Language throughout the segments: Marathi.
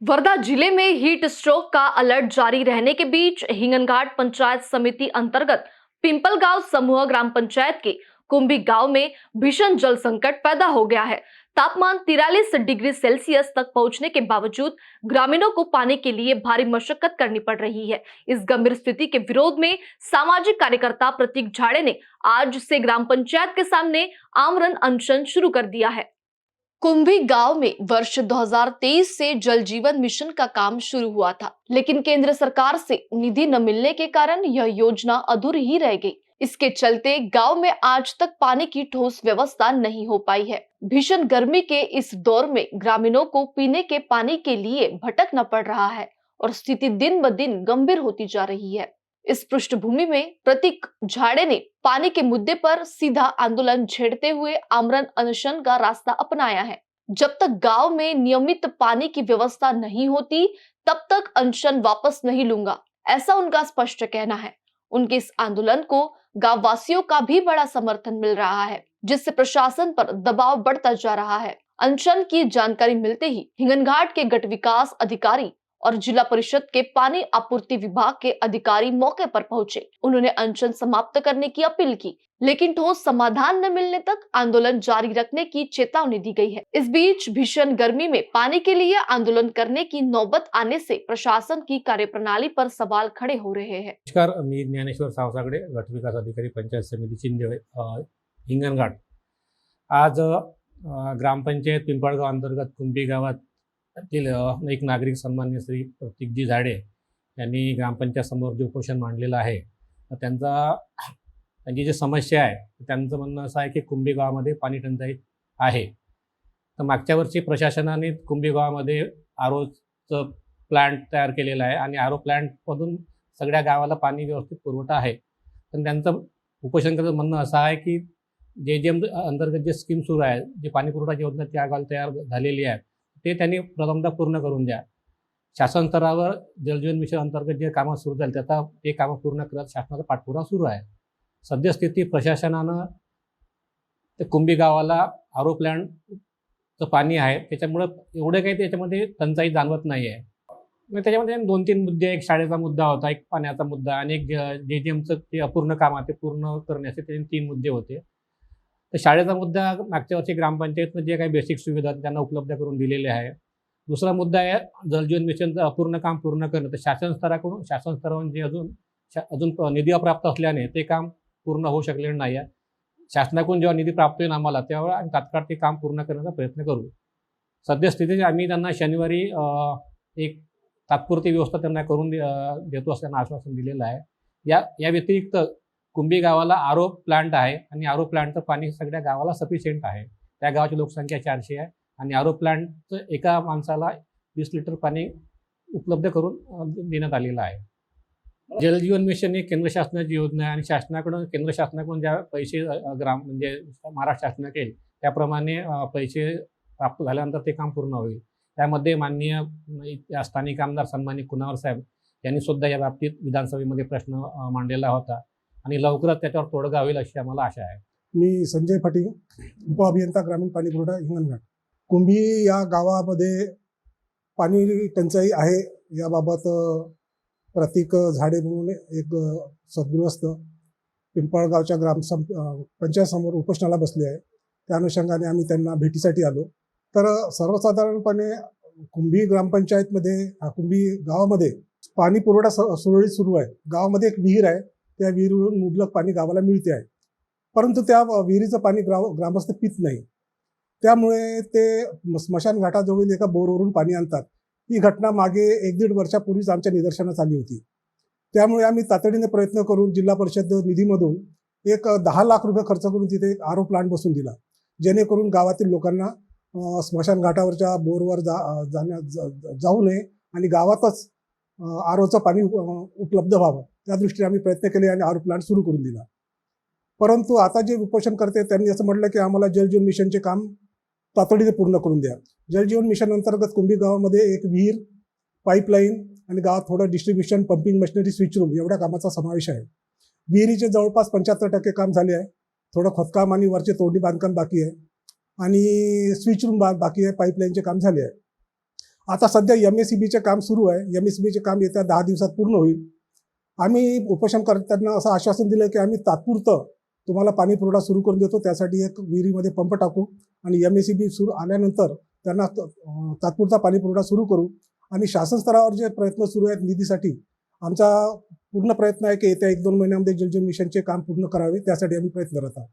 वर्धा जिले में हीट स्ट्रोक का अलर्ट जारी रहने के बीच हिंगनघाट पंचायत समिति अंतर्गत पिंपल गांव समूह ग्राम पंचायत के कुंभी गांव में भीषण जल संकट पैदा हो गया है। तापमान 43 डिग्री सेल्सियस तक पहुंचने के बावजूद ग्रामीणों को पानी के लिए भारी मशक्कत करनी पड़ रही है। इस गंभीर स्थिति के विरोध में सामाजिक कार्यकर्ता प्रतीक झाड़े ने आज से ग्राम पंचायत के सामने आमरण अनशन शुरू कर दिया है। कुंभी गांव में वर्ष 2023 से जल जीवन मिशन का काम शुरू हुआ था, लेकिन केंद्र सरकार से निधि न मिलने के कारण यह योजना अधूरी ही रह गई। इसके चलते गांव में आज तक पानी की ठोस व्यवस्था नहीं हो पाई है। भीषण गर्मी के इस दौर में ग्रामीणों को पीने के पानी के लिए भटकना पड़ रहा है और स्थिति दिन ब दिन गंभीर होती जा रही है। इस पृष्ठभूमि में प्रतीक झाड़े ने पानी के मुद्दे पर सीधा आंदोलन छेड़ते हुए आमरण अनशन का रास्ता अपनाया है। जब तक गांव में नियमित पानी की व्यवस्था नहीं होती, तब तक अनशन वापस नहीं लूंगा, ऐसा उनका स्पष्ट कहना है। उनके इस आंदोलन को गांव वासियों का भी बड़ा समर्थन मिल रहा है, जिससे प्रशासन पर दबाव बढ़ता जा रहा है। अनशन की जानकारी मिलते ही हिंगनघाट के गट विकास अधिकारी और जिला परिषद के पानी आपूर्ति विभाग के अधिकारी मौके पर पहुंचे। उन्होंने अनशन समाप्त करने की अपील की, लेकिन ठोस समाधान न मिलने तक आंदोलन जारी रखने की चेतावनी दी गई है। इस बीच भीषण गर्मी में पानी के लिए आंदोलन करने की नौबत आने से प्रशासन की कार्यप्रणाली पर सवाल खड़े हो रहे हैं। नमस्कार, मी ज्ञानेश्वर सावसागडे, गट विकास अधिकारी, पंचायत समिती चिंदेवे, हिंगणघाट। आज ग्रामपंचायत पिंपळगाव अंतर्गत कुंभी गावात एक नागरिक सन्मान्य श्री प्रतीकजी झाडे यांनी ग्रामपंचायत समोर जे उपोषण मांडलेलं आहे, त्यांची जी समस्या आहे, त्यांचं म्हणणं असं आहे की कुंभी गावामध्ये पाणी टंचाई आहे। तर मागच्या वर्षी प्रशासनाने कुंभी गावामध्ये आरोचं प्लांट तयार केलेला आहे आणि आरो प्लांटमधून सगळ्या गावाला पाणी व्यवस्थित पुरवठा आहे। पण त्यांचं उपोषणकर्त्यांचं म्हणणं असं आहे की JJM अंतर्गत जे स्कीम सुरू आहे, जे पाणी पुरवठा योजना त्या गावाला तयार झालेली आहे, ते त्यांनी प्रथमतः पूर्ण करून द्या। शासन स्तरावर जलजीवन मिशन अंतर्गत जे कामं सुरू झाली, त्याचा ते कामं पूर्ण करत शासनाचा पाठपुरावा सुरू आहे। सद्यस्थिती प्रशासनानं ते कुंभी गावाला आरो प्लांटचं पाणी आहे, त्याच्यामुळं एवढं काही त्याच्यामध्ये टंचाई जाणवत नाही आहे। मग त्याच्यामध्ये 2-3 मुद्दे, एक शाळेचा मुद्दा होता, एक पाण्याचा मुद्दा आणि एक JJMचं ते अपूर्ण काम आहे, ते पूर्ण करण्याचे ते 3 मुद्दे होते। तर शाळेचा मुद्दा मागच्या वर्षी ग्रामपंचायतनं जे काही बेसिक सुविधा त्यांना उपलब्ध करून दिलेल्या आहे। दुसरा मुद्दा आहे जलजीवन मिशनचं अपूर्ण काम पूर्ण करणं। तर शासन स्तरावरून जे अजून निधी अप्राप्त असल्याने ते काम पूर्ण होऊ शकलेलं नाही आहे। शासनाकडून जेव्हा निधी प्राप्त होईल आम्हाला, तेव्हा आम्ही तात्काळ ते काम पूर्ण करण्याचा प्रयत्न करू। सद्यस्थितीत आम्ही त्यांना शनिवारी एक तात्पुरती व्यवस्था त्यांना करून देतो असं त्यांना आश्वासन दिलेलं आहे। या व्यतिरिक्त कुंभी गावाला आरो प्लांट आहे आणि आरो प्लांटचं पाणी सगळ्या गावाला सफिशियंट आहे। त्या गावाची लोकसंख्या 400 आहे आणि आरो प्लांटचं एका माणसाला 20 लिटर पाणी उपलब्ध करून देण्यात आलेलं आहे। जलजीवन मिशन ही केंद्र शासनाची योजना आहे आणि केंद्र शासनाकडून ज्या पैसे म्हणजे महाराष्ट्र शासनाने केले, त्याप्रमाणे पैसे प्राप्त झाल्यानंतर ते काम पूर्ण होईल। त्यामध्ये माननीय स्थानिक आमदार सन्माननीय कुणावर साहेब यांनी सुद्धा या बाबतीत विधानसभेमध्ये प्रश्न मांडलेला होता आणि लवकरच त्याच्यावर तोडगा होईल अशी आम्हाला आशा आहे। मी संजय फटिंग, उपअभियंता ग्रामीण पाणी पुरवठा, हिंगणघाट। कुंभी या गावामध्ये पाणी टंचाई आहे, याबाबत प्रतीक झाडे म्हणून एक सद्गृहस्थ पिंपळगावच्या पंचायत समोर उपोषणाला बसले आहे। त्या अनुषंगाने आम्ही त्यांना भेटीसाठी आलो। तर सर्वसाधारणपणे कुंभी ग्रामपंचायतमध्ये कुंभी गावामध्ये पाणी पुरवठा सुरळीत सुरू आहे। गावामध्ये एक विहीर आहे, त्या विहिरीवरून मुबलक पाणी गावाला मिळते आहे, परंतु त्या विहिरीचं पाणी ग्रामस्थ पित नाही। त्यामुळे ते स्मशान घाटाजवळील एका बोरवरून पाणी आणतात। ही घटना मागे 1-1.5 वर्षापूर्वीच आमच्या निदर्शनास आली होती। त्यामुळे आम्ही तातडीने प्रयत्न करून जिल्हा परिषद निधीमधून एक 10 लाख रुपये खर्च करून तिथे एक आरो प्लांट बसवून दिला, जेणेकरून गावातील लोकांना स्मशान घाटावरच्या बोरवर जाऊ नये आणि गावातच आरोचं पाणी उपलब्ध व्हावं, त्या दृष्टीने आम्ही प्रयत्न केले आणि आरो प्लांट सुरू करून दिला। परंतु आता जे उपोषण करते त्यांनी असं म्हटलं की आम्हाला जलजीवन मिशनचे काम तातडीने पूर्ण करून द्या। जलजीवन मिशन अंतर्गत कुंभी गावामध्ये एक विहीर, पाईपलाईन आणि गावात थोडं distribution, pumping machinery, switch room एवढ्या कामाचा समावेश आहे। विहिरीचे जवळपास 75% काम झाले आहे, थोडं खोदकाम आणि वरचे तोडणी बांधकाम बाकी आहे आणि स्विच रूम बाकी आहे, पाईपलाईनचे काम झाले आहे। आता सध्या MACBचे काम सुरू आहे. MACBचे काम येत्या 10 दिवसात पूर्ण होईल. आम्ही उपोषणकर्त्यांना असं आश्वासन दिलं की आम्ही तात्पुरतं तुम्हाला पाणी पुरवठा सुरू करून देतो. त्यासाठी एक विहिरीमध्ये पंप टाकू आणि MACB सुरू आल्यानंतर त्यांना तात्पुरता पाणी पुरवठा सुरू करू. आणि शासन स्तरावर जे प्रयत्न सुरू आहेत निधीसाठी, आमचा पूर्ण प्रयत्न आहे की येत्या 1-2 महिन्यामध्ये जलजीवन मिशनचे काम पूर्ण करावे. त्यासाठी आम्ही प्रयत्न करत आहोत.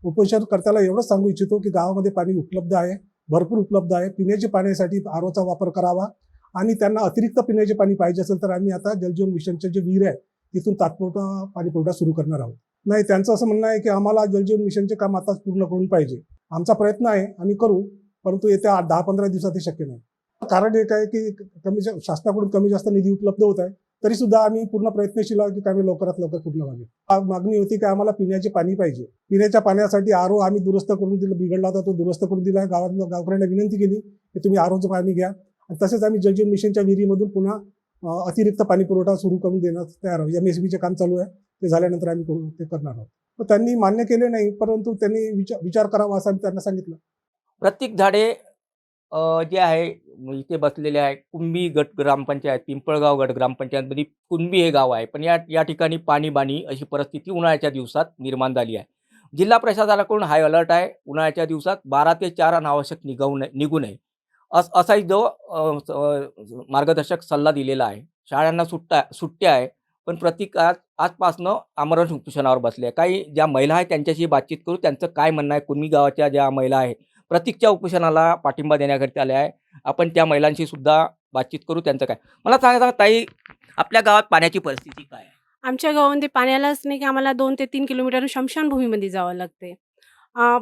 उपोषणकर्त्याला एवढंच सांगू इच्छितो की गावामध्ये पाणी उपलब्ध आहे, भरपूर उपलब्ध आहे. पिण्याच्या पाण्यासाठी ROचा वापर करावा आणि त्यांना अतिरिक्त पिण्याचे पाणी पाहिजे असेल तर आम्ही आता जलजीवन मिशनचे जे विहीर आहे तिथून तात्पुरता पाणी पुरवठा सुरू करणार आहोत. नाही, त्यांचं असं म्हणणं आहे की आम्हाला जलजीवन मिशनचे काम आताच पूर्ण करून पाहिजे. आमचा प्रयत्न आहे, आम्ही करू, परंतु येत्या 10-15 दिवसात हे शक्य नाही. कारण एक आहे की शासनाकडून कमी जास्त निधी उपलब्ध होत आहे, तरी सुद्धा आम्ही पूर्ण प्रयत्नशील आहोत की कामे लवकरात लवकर पूर्ण व्हावी. मागणी होती की आम्हाला पिण्याचे पाणी पाहिजे. पिण्याच्या पाण्यासाठी RO आम्ही दुरुस्त करून दिलं, बिघडला होता तो दुरुस्त करून दिला आहे. गावकऱ्यांना विनंती केली की तुम्ही ROचं पाणी घ्या. आणि तसेच आम्ही जलजीवन मिशनच्या विहिरीमधून पुन्हा अतिरिक्त पाणी पुरवठा सुरू करून देण्यास तयार आहोत. MACBचे काम चालू आहे, ते झाल्यानंतर आम्ही ते करणार आहोत. तर त्यांनी मान्य केले नाही, परंतु त्यांनी विचार करावा असं आम्ही त्यांना सांगितलं. प्रतीक झाडे जे आहे इथे बसलेले आहे. कुंभी गट ग्रामपंचायत, पिंपळगाव गट ग्रामपंचायतमध्ये कुंभी हे गाव आहे. पण या ठिकाणी पाणीबाणी अशी परिस्थिती उन्हाळ्याच्या दिवसात निर्माण झाली आहे. जिल्हा प्रशासनाकडून हाय अलर्ट आहे. उन्हाळ्याच्या दिवसात 12 ते 4 अनावश्यक निघू नये असाही जो मार्गदर्शक सल्ला दिलेला आहे. शाळांना सुट्ट्या आहे, पण प्रतीक आजपासनं आमरण उपोषणावर बसले आहे. काही ज्या महिला आहेत त्यांच्याशी बातचीत करू, त्यांचं काय म्हणणं आहे. कुंभी गावाच्या ज्या महिला आहेत प्रतीकच्या उपोषणाला पाठिंबा देण्याकरता आल्या आहे. आपण त्या महिलांशी सुद्धा बातचीत करू, त्यांचं काय. मला सांगा ताई, आपल्या गावात पाण्याची परिस्थिती काय आहे? आमच्या गावामध्ये पाण्यालाच नाही की आम्हाला 2 ते 3 किलोमीटर स्मशानभूमीमध्ये जावं लागते.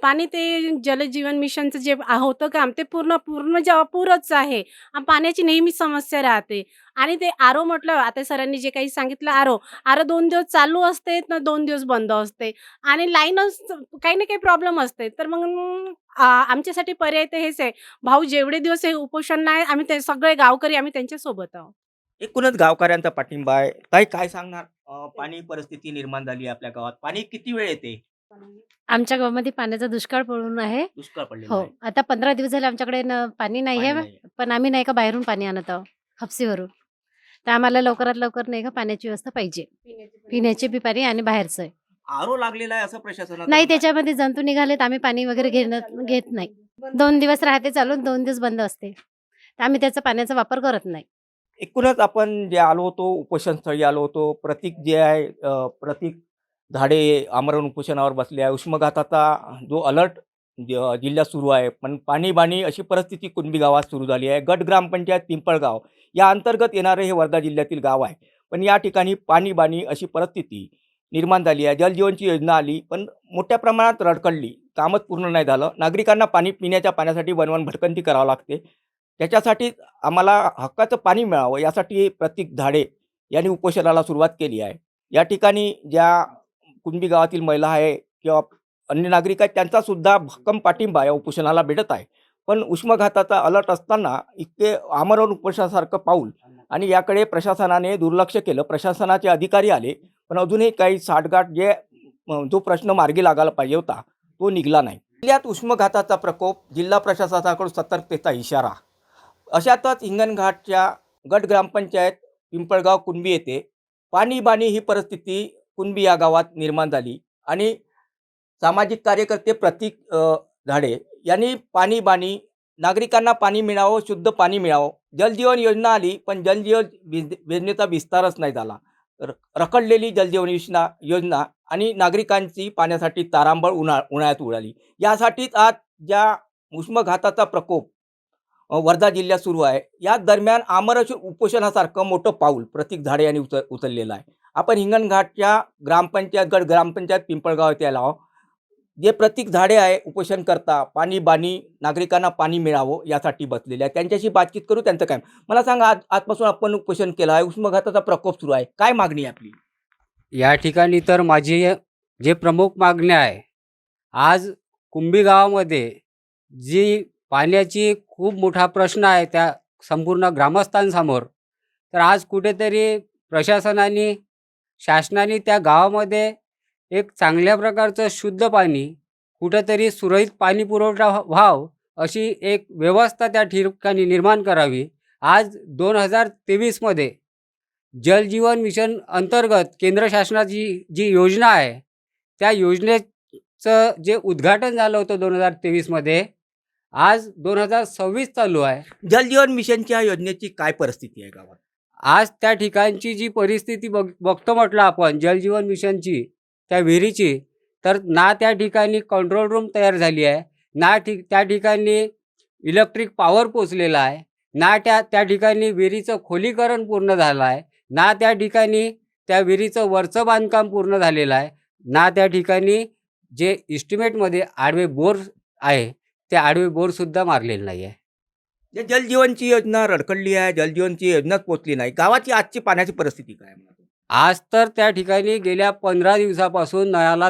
पाणी ते जलजीवन मिशनचं जे होतं काम ते पूर्ण जेव्हा पुरच आहे. पाण्याची नेहमी समस्या राहते आणि ते RO म्हटलं, आता सरांनी जे काही सांगितलं RO 2 दिवस चालू असते ना 2 दिवस बंद असते आणि लाईनच काही ना काही प्रॉब्लेम असते. तर मग आमच्यासाठी पर्याय तर हेच आहे. भाऊ जेवढे दिवस हे उपोषणला आहे, आम्ही ते सगळे गावकरी आम्ही त्यांच्यासोबत आहोत. एकूणच गावकऱ्यांचा पाठिंबा आहे. ताई काय सांगणार? पाणी परिस्थिती निर्माण झाली आहे आपल्या गावात. पाणी किती वेळ येते? आमच्या गावामध्ये पाण्याचा दुष्काळ पडून आहे. दुष्काळ पडलेला हो, आहे. आता 15 दिवस झाले आमच्याकडे पाणी नाही पाणी आहे. नाही आहे. पण आम्ही नाही का बाहेरून पाणी आणत आहोत, हापसीवरून. तर आम्हाला लवकरात लवकर नाही का पाण्याची व्यवस्था पाहिजे. पिण्याचे बी पाणी आणि बाहेरचं. RO लागलेला आहे असं प्रशासनाचं नाही, म्हणणं आहे. त्याच्यामध्ये जंतू निघालेत. आम्ही पाणी वगैरे घेत नाही. 2 दिवस राहते चालू, 2 दिवस बंद असते. तर आम्ही त्याचा पाण्याचा वापर करत नाही. एकूणच आपण जे आलो होतो, उपोषणस्थळी आलो होतो. प्रतीक जे आहे प्रतीक झाडे आमरण उपोषणावर बसले आहे. उष्माघाताचा जो अलर्ट जिल्ह्यात सुरू आहे, पण पाणीबाणी अशी परिस्थिती कुंभी गावात सुरू झाली आहे. गट ग्रामपंचायत पिंपळगाव या अंतर्गत येणारे हे वर्धा जिल्ह्यातील गाव आहे. पण या ठिकाणी पाणीबाणी अशी परिस्थिती निर्माण झाली आहे. जलजीवनची योजना आली, पण मोठ्या प्रमाणात रडकडली. कामच पूर्ण नाही झालं. नागरिकांना पिण्याच्या पाण्यासाठी वणवण भटकंती करावं लागते. त्याच्यासाठी आम्हाला हक्काचं पाणी मिळावं यासाठी प्रतीक झाडे यांनी उपोषणाला सुरुवात केली आहे. या ठिकाणी ज्या कुंभी गावातील महिला आहे किंवा अन्य नागरिक आहेत त्यांचासुद्धा भक्कम पाठिंबा या उपोषणाला भेटत आहे. पण उष्माघाताचा अलर्ट असताना इतके आमरण उपोषणासारखं पाऊल आणि याकडे प्रशासनाने दुर्लक्ष केलं. प्रशासनाचे अधिकारी आले, पण अजूनही काही साठगाठ जो प्रश्न मार्गी लागायला पाहिजे होता तो निघाला नाही. जिल्ह्यात उष्माघाताचा प्रकोप, जिल्हा प्रशासनाकडून सतर्कतेचा इशारा. अशातच हिंगणघाटच्या गट ग्रामपंचायत पिंपळगाव कुंभी येथे पाणीबाणी ही परिस्थिती कुंभी या गावात निर्माण झाली आणि सामाजिक कार्यकर्ते प्रतीक झाडे यांनी पाणीबाणी, नागरिकांना पाणी मिळावं, शुद्ध पाणी मिळावं. जलजीवन योजना आली, पण जलजीवन योजनेचा विस्तारच नाही झाला. रखडलेली जलजीवन योजना आणि नागरिकांची पाण्यासाठी तारांबळ उन्हाळ्यात उडाली. यासाठीच आज ज्या उष्माघाताचा प्रकोप वर्धा जिल्ह्यात सुरू आहे, या दरम्यान आमरण उपोषणासारखं मोठं पाऊल प्रतीक झाडे यांनी उचललेलं आहे. आपण हिंगणघाटच्या गट ग्रामपंचायत पिंपळगाव येथे आलो आहोत. जे प्रतीक झाडे आहे उपोषण करता, पाणीबाणी, नागरिकांना पाणी मिळावं यासाठी बसलेले आहे. त्यांच्याशी बातचीत करू, त्यांचं काय. मला सांगा, आजपासून आपण उपोषण केलं आहे, उष्माघाताचा प्रकोप सुरू आहे, काय मागणी आहे आपली? या ठिकाणी तर माझी जे प्रमुख मागणी आहे, आज कुंभी गावामध्ये जी पाण्याची खूप मोठा प्रश्न आहे त्या संपूर्ण ग्रामस्थांसमोर, तर आज कुठेतरी प्रशासनाने, शासनाने त्या गावामध्ये एक चांगल्या प्रकारचं शुद्ध पाणी, कुठेतरी सुरळीत पाणी पुरवठा व्हावं अशी एक व्यवस्था त्या ठिकाणी निर्माण करावी आज 2023मध्ये जलजीवन मिशन अंतर्गत केंद्र शासनाची जी योजना आहे, त्या योजनेचं जे उद्घाटन झालं होतं 2023मध्ये, आज 2026 चालू आहे. जलजीवन मिशनच्या योजनेची काय परिस्थिती आहे गावात? आज त्या ठिकाणची जी परिस्थिती बघतो म्हटलं आपण जलजीवन मिशनची, त्या विहिरीची, तर ना त्या ठिकाणी कंट्रोल रूम तयार झाली आहे, ना त्या ठिकाणी इलेक्ट्रिक पॉवर पोचलेला आहे, ना त्या ठिकाणी विहिरीचं खोलीकरण पूर्ण झालं आहे, ना त्या ठिकाणी त्या विहिरीचं वरचं बांधकाम पूर्ण झालेलं आहे, ना त्या ठिकाणी जे इस्टिमेटमध्ये आडवे बोर आहे ते आडवे बोरसुद्धा मारलेले नाही आहे. जे जलजीवनची योजना रडकडली आहे, जलजीवनची योजनाच पोचली नाही. गावाची आजची पाण्याची परिस्थिती काय आहे? आज तर त्या ठिकाणी गेल्या 15 दिवसापासून नळाला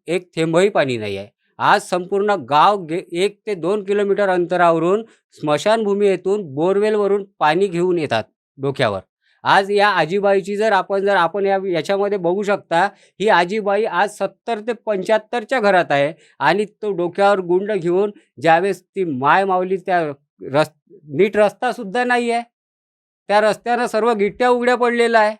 एक थेंबही पाणी नाही आहे. आज संपूर्ण गाव 1 ते 2 किलोमीटर अंतरावरून स्मशानभूमी येथून बोरवेलवरून पाणी घेऊन येतात डोक्यावर. आज या आजीबाईची जर आपण याच्यामध्ये बघू शकता, ही आजीबाई आज 70 ते 75च्या घरात आहे आणि तो डोक्यावर गुंड घेऊन ज्यावेळेस ती माय माऊली त्या नीट रस्तासुद्धा नाही आहे, त्या रस्त्यानं सर्व गिट्ट्या उघड्या पडलेल्या आहे.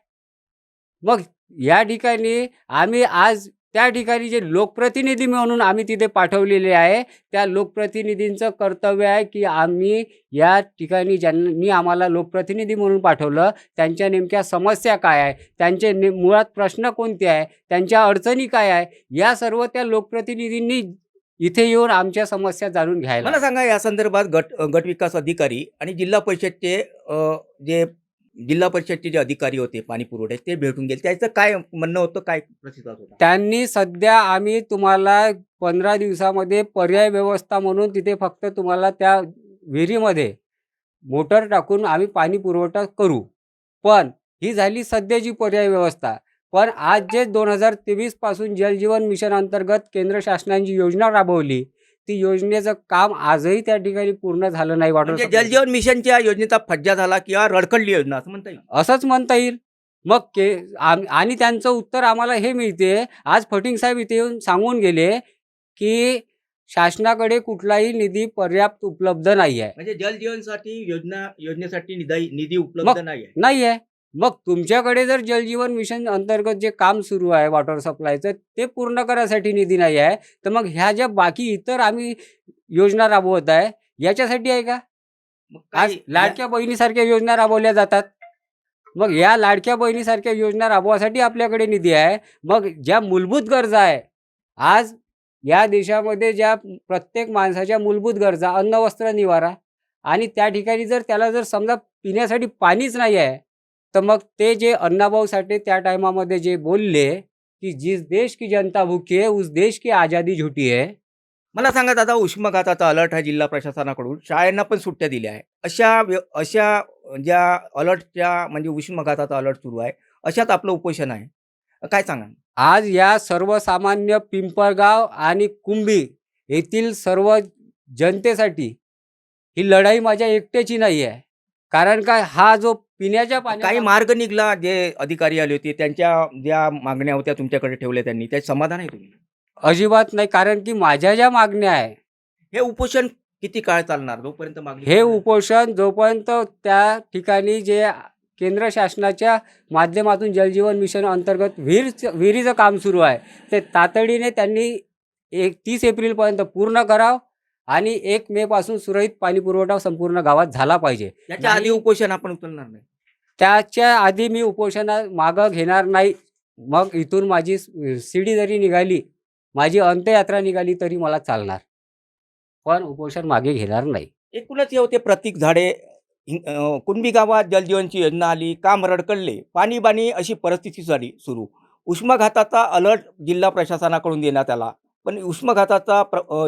मग या ठिकाणी आम्ही आज त्या ठिकाणी जे लोकप्रतिनिधी म्हणून आम्ही तिथे पाठवलेले आहे, त्या लोकप्रतिनिधींचं कर्तव्य आहे की आम्ही या ठिकाणी ज्यांनी आम्हाला लोकप्रतिनिधी म्हणून पाठवलं, त्यांच्या नेमक्या समस्या काय आहे, त्यांचे मुळात प्रश्न कोणते आहे, त्यांच्या अडचणी काय आहे, या सर्व त्या लोकप्रतिनिधींनी इथे येऊन आमच्या समस्या जाणून घ्यायला. मला सांगा, या संदर्भात गट विकास अधिकारी आणि जिल्हा परिषदचे जे अधिकारी होते पाणी पुरवठे, ते भेटून गेले, त्याचं काय म्हणणं होतं, काय प्रतिसाद होता? त्यांनी सध्या आम्ही तुम्हाला 15 दिवसामध्ये पर्याय व्यवस्था म्हणून तिथे फक्त तुम्हाला त्या विहिरीमध्ये मोटर टाकून आम्ही पाणी पुरवठा करू, पण ही झाली सध्याची पर्याय व्यवस्था. पण आज जे 2023 पासून जलजीवन मिशन अंतर्गत केंद्र शासनाची योजना राबवली, ती योजनेचं काम आजही त्या ठिकाणी पूर्ण झालं नाही. म्हणजे जलजीवन मिशनच्या योजनेचा फज्जा झाला किंवा रडकडली योजना असं म्हणता येईल? असंच म्हणता येईल. मग आणि त्यांचं उत्तर आम्हाला हे मिळते, आज फटिंग साहेब इथे येऊन सांगून गेले की शासनाकडे कुठलाही निधी पर्याप्त उपलब्ध नाही आहे. म्हणजे जलजीवनसाठी योजनेसाठी निधी उपलब्ध नाही आहे. मग तुमच्याकडे जर जलजीवन मिशन अंतर्गत जे काम सुरू आहे वॉटर सप्लायचं, ते पूर्ण करायसाठी निधी नाही आहे, तर मग ह्या ज्या बाकी इतर आम्ही योजना राबवत आहे याच्यासाठी आहे का? आज लाडक्या बहिणीसारख्या योजना राबवल्या जातात. मग या लाडक्या बहिणीसारख्या योजना राबवासाठी आपल्याकडे निधी आहे. मग ज्या मूलभूत गरजा आहे, आज या देशामध्ये ज्या प्रत्येक माणसाच्या मूलभूत गरजा, अन्न वस्त्र निवारा, आणि त्या ठिकाणी जर त्याला जर समजा पिण्यासाठी पाणीच नाही आहे, तर मग ते जे अण्णाभाऊ साठे त्या टायमामध्ये जे बोलले की जिस देश की जनता भूखी है उस देश की आज़ादी झूठी है. मला सांगा दादा, उष्माघाताचा अलर्ट हा जिल्हा प्रशासनाकडून शाळांना पण सुट्ट्या दिल्या आहे. अशा ज्या अलर्टच्या म्हणजे उष्माघाताचा अलर्ट सुरू आहे, अशात आपलं उपोषण आहे, काय सांगा? आज या सर्वसामान्य पिंपळगाव आणि कुंभी येथील सर्व जनतेसाठी ही लढाई माझ्या एकट्याची नाही आहे. कारण काय, हा जो पिण्याच्या पाण्याचा काही मार्ग निघाला, जे अधिकारी आले होते त्यांच्या ज्या मागण्या होत्या तुमच्याकडे ठेवल्या त्यांनी, त्याचे समाधान आहे तुम्ही? अजिबात नाही. कारण की माझ्या ज्या मागण्या आहे, हे उपोषण किती काळ चालणार? जोपर्यंत मागणी हे उपोषण जोपर्यंत त्या ठिकाणी जे केंद्र शासनाच्या माध्यमातून जलजीवन मिशन अंतर्गत विहिरीचं काम सुरू आहे, ते तातडीने त्यांनी 30 एप्रिलपर्यंत पूर्ण करावं आणि 1 मे पासून सुरळीत पाणी पुरवठा संपूर्ण गावात झाला पाहिजे. याच्या आधी उपोषण आपण उचलणार नाही? त्याच्या आधी मी उपोषणा मागं घेणार नाही. मग इथून माझी शिडी जरी निघाली, माझी अंत्ययात्रा निघाली तरी मला चालणार, पण उपोषण मागे घेणार नाही. एकूणच हे होते प्रतीक झाडे. कुणबी गावात जलजीवनची योजना आली, काम रडकडले, पाणी बाणी अशी परिस्थिती झाली सुरू. उष्माघाताचा अलर्ट जिल्हा प्रशासनाकडून देण्यात आला, पण उष्माघाताचा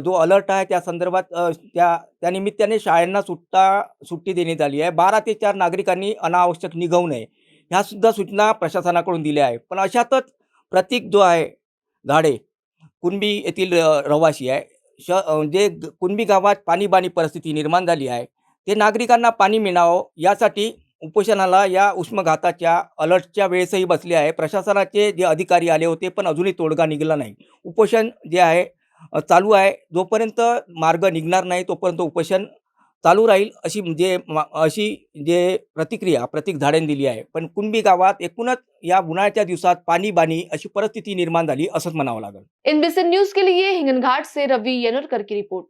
जो अलर्ट आहे त्या संदर्भात त्या निमित्ताने शाळांना सुट्टी देण्यात आली आहे. 12 ते 4 नागरिकांनी अनावश्यक निघू नये, ह्यासुद्धा सूचना प्रशासनाकडून दिल्या आहे. पण अशातच प्रतीक जो आहे झाडे कुणबी येथील रहिवासी आहे, जे कुणबी गावात पाणीबाणी परिस्थिती निर्माण झाली आहे, ते नागरिकांना पाणी मिळावं यासाठी उपोषणाला या उष्माघाताच्या अलर्टच्या वेळेसही बसले आहे. प्रशासनाचे जे अधिकारी आले होते, पण अजूनही तोडगा निघाला नाही. उपोषण जे आहे चालू आहे. जोपर्यंत मार्ग निघणार नाही तोपर्यंत उपोषण चालू राहील अशी जे प्रतिक्रिया प्रतीक झाडेंनी दिली आहे. पण कुणबी गावात एकूणच या उन्हाळ्याच्या दिवसात पाणी अशी परिस्थिती निर्माण झाली असंच म्हणावं लागेल. NBC न्यूज के लिए हिंगनघाट से रवि येनुरकर की रिपोर्ट।